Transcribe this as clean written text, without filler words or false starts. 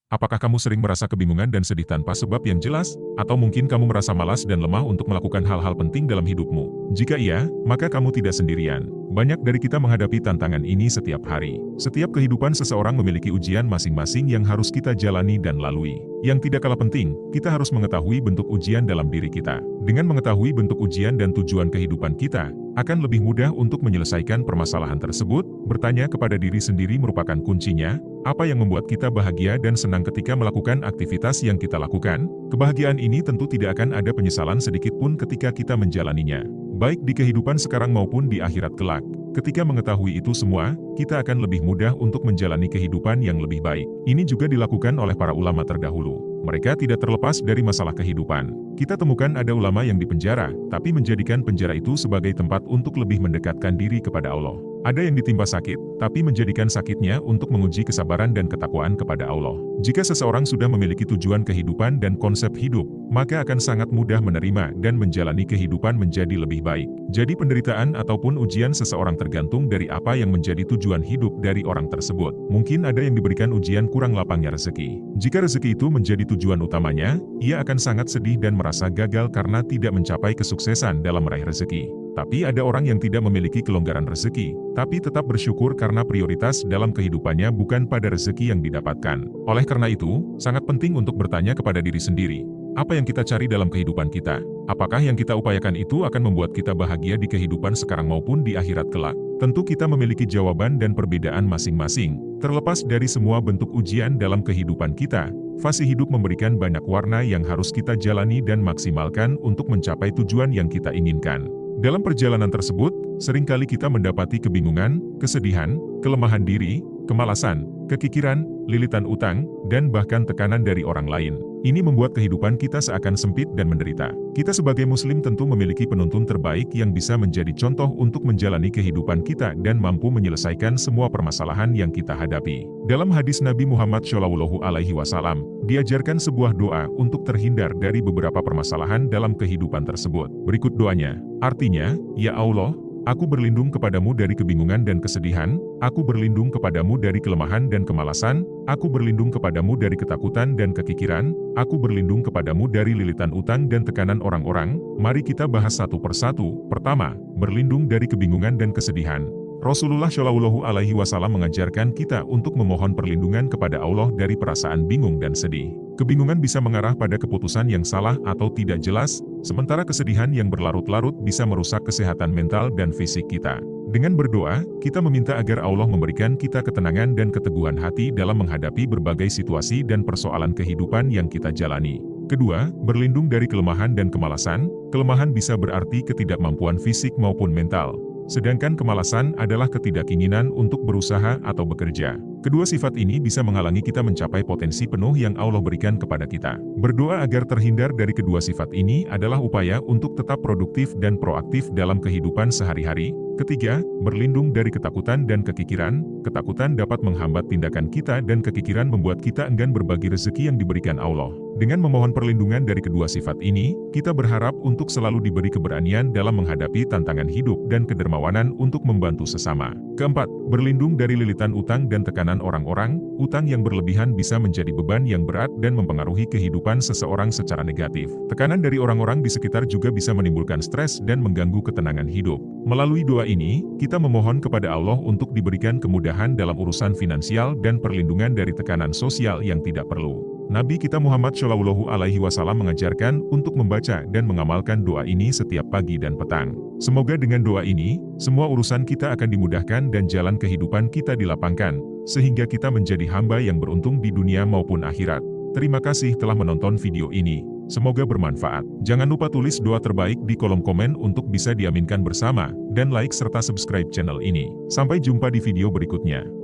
Apakah kamu sering merasa kebingungan dan sedih tanpa sebab yang jelas? Atau mungkin kamu merasa malas dan lemah untuk melakukan hal-hal penting dalam hidupmu? Jika iya, maka kamu tidak sendirian. Banyak dari kita menghadapi tantangan ini setiap hari. Setiap kehidupan seseorang memiliki ujian masing-masing yang harus kita jalani dan lalui. Yang tidak kalah penting, kita harus mengetahui bentuk ujian dalam diri kita. Dengan mengetahui bentuk ujian dan tujuan kehidupan kita, akan lebih mudah untuk menyelesaikan permasalahan tersebut. Bertanya kepada diri sendiri merupakan kuncinya. Apa yang membuat kita bahagia dan senang ketika melakukan aktivitas yang kita lakukan? Kebahagiaan ini tentu tidak akan ada penyesalan sedikit pun ketika kita menjalaninya. Baik di kehidupan sekarang maupun di akhirat kelak. Ketika mengetahui itu semua, kita akan lebih mudah untuk menjalani kehidupan yang lebih baik. Ini juga dilakukan oleh para ulama terdahulu. Mereka tidak terlepas dari masalah kehidupan. Kita temukan ada ulama yang dipenjara, tapi menjadikan penjara itu sebagai tempat untuk lebih mendekatkan diri kepada Allah. Ada yang ditimpa sakit, tapi menjadikan sakitnya untuk menguji kesabaran dan ketakwaan kepada Allah. Jika seseorang sudah memiliki tujuan kehidupan dan konsep hidup, maka akan sangat mudah menerima dan menjalani kehidupan menjadi lebih baik. Jadi penderitaan ataupun ujian seseorang tergantung dari apa yang menjadi tujuan hidup dari orang tersebut. Mungkin ada yang diberikan ujian kurang lapangnya rezeki. Jika rezeki itu menjadi tujuan utamanya, ia akan sangat sedih dan merasa gagal karena tidak mencapai kesuksesan dalam meraih rezeki. Tapi ada orang yang tidak memiliki kelonggaran rezeki, tapi tetap bersyukur karena prioritas dalam kehidupannya bukan pada rezeki yang didapatkan. Oleh karena itu, sangat penting untuk bertanya kepada diri sendiri, apa yang kita cari dalam kehidupan kita? Apakah yang kita upayakan itu akan membuat kita bahagia di kehidupan sekarang maupun di akhirat kelak? Tentu kita memiliki jawaban dan perbedaan masing-masing. Terlepas dari semua bentuk ujian dalam kehidupan kita, fase hidup memberikan banyak warna yang harus kita jalani dan maksimalkan untuk mencapai tujuan yang kita inginkan. Dalam perjalanan tersebut, seringkali kita mendapati kebingungan, kesedihan, kelemahan diri, kemalasan, kekikiran, lilitan utang, dan bahkan tekanan dari orang lain. Ini membuat kehidupan kita seakan sempit dan menderita. Kita sebagai muslim tentu memiliki penuntun terbaik yang bisa menjadi contoh untuk menjalani kehidupan kita dan mampu menyelesaikan semua permasalahan yang kita hadapi. Dalam hadis Nabi Muhammad SAW, diajarkan sebuah doa untuk terhindar dari beberapa permasalahan dalam kehidupan tersebut. Berikut doanya. Artinya, Ya Allah, aku berlindung kepadamu dari kebingungan dan kesedihan, aku berlindung kepadamu dari kelemahan dan kemalasan, aku berlindung kepadamu dari ketakutan dan kekikiran, aku berlindung kepadamu dari lilitan utang dan tekanan orang-orang. Mari kita bahas satu persatu. Pertama, berlindung dari kebingungan dan kesedihan. Rasulullah SAW mengajarkan kita untuk memohon perlindungan kepada Allah dari perasaan bingung dan sedih. Kebingungan bisa mengarah pada keputusan yang salah atau tidak jelas, sementara kesedihan yang berlarut-larut bisa merusak kesehatan mental dan fisik kita. Dengan berdoa, kita meminta agar Allah memberikan kita ketenangan dan keteguhan hati dalam menghadapi berbagai situasi dan persoalan kehidupan yang kita jalani. Kedua, berlindung dari kelemahan dan kemalasan. Kelemahan bisa berarti ketidakmampuan fisik maupun mental. Sedangkan kemalasan adalah ketidakinginan untuk berusaha atau bekerja. Kedua sifat ini bisa menghalangi kita mencapai potensi penuh yang Allah berikan kepada kita. Berdoa agar terhindar dari kedua sifat ini adalah upaya untuk tetap produktif dan proaktif dalam kehidupan sehari-hari. Ketiga, berlindung dari ketakutan dan kekikiran. Ketakutan dapat menghambat tindakan kita dan kekikiran membuat kita enggan berbagi rezeki yang diberikan Allah. Dengan memohon perlindungan dari kedua sifat ini, kita berharap untuk selalu diberi keberanian dalam menghadapi tantangan hidup dan kedermawanan untuk membantu sesama. Keempat, berlindung dari lilitan utang dan tekanan orang-orang. Utang yang berlebihan bisa menjadi beban yang berat dan mempengaruhi kehidupan seseorang secara negatif. Tekanan dari orang-orang di sekitar juga bisa menimbulkan stres dan mengganggu ketenangan hidup. Melalui doa ini, kita memohon kepada Allah untuk diberikan kemudahan dalam urusan finansial dan perlindungan dari tekanan sosial yang tidak perlu. Nabi kita Muhammad SAW mengajarkan untuk membaca dan mengamalkan doa ini setiap pagi dan petang. Semoga dengan doa ini, semua urusan kita akan dimudahkan dan jalan kehidupan kita dilapangkan, sehingga kita menjadi hamba yang beruntung di dunia maupun akhirat. Terima kasih telah menonton video ini. Semoga bermanfaat. Jangan lupa tulis doa terbaik di kolom komen untuk bisa diaminkan bersama, dan like serta subscribe channel ini. Sampai jumpa di video berikutnya.